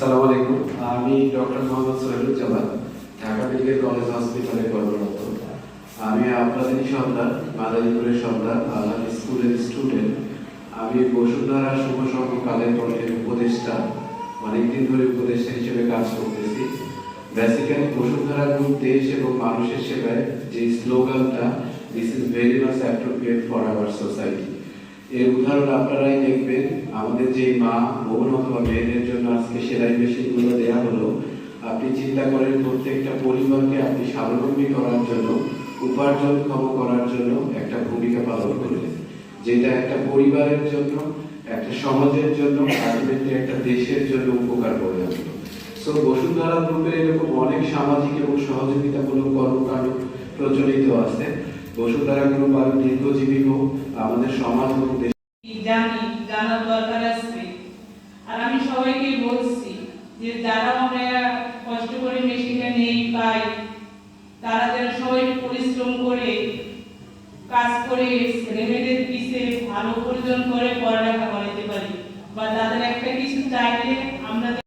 আসসালামু আলাইকুম। আমি doctor Mohammad Soheluzzaman, Dhaka medical college হসপিটালে কর্মরত। আমি আপনাদেরই সন্তান, মাদারীপুরের সন্তান, আল্লাহ স্কুলের স্টুডেন্ট। আমি বসুন্ধরা শুভ সংঘ কালের কলেজের উপদেষ্টা, অনেকদিন ধরে উপদেষ্টা হিসেবে কাজ করতেছি। বেসিক্যালি বসুন্ধরা গ্রুপ দেশ এবং মানুষের সেবায় যে স্লোগানটা, this is very much appropriate for our society, এর উদাহরণ আপনারাই দেখবেন। আমাদের যে মা, বোন অথবা মেয়েদের জন্য আজকে সেলাই মেশিনগুলো দেওয়া হলো, আপনি চিন্তা করেন প্রত্যেকটা পরিবারকে আপনি স্বাবলম্বী করার জন্য, উপার্জনক্ষম করার জন্য একটা ভূমিকা পালন করলেন, যেটা একটা পরিবারের জন্য, একটা সমাজের জন্য, আলটিমেটলি একটা দেশের জন্য উপকার করে আসলো। সো বসুন্ধরা গ্রুপের এরকম অনেক সামাজিক এবং সহযোগিতামূলক কর্মকাণ্ড প্রচলিত আছে। বসুন্ধরা গ্রুপ আরো দীর্ঘজীবী হোক, আমাদের সমাজ এবং দেশ জানার দরকার আছে। আর আমি সবাইকে বলছি যে যারা আমরা কষ্ট করে মেশিনে নেই পাই, তারা যেন সবাই পরিশ্রম করে কাজ করে ছেলেমেয়েদের পিছিয়ে ভালো উপার্জন করে পড়ালেখা করাতে পারি, বা তাদের একটা কিছু চাইলে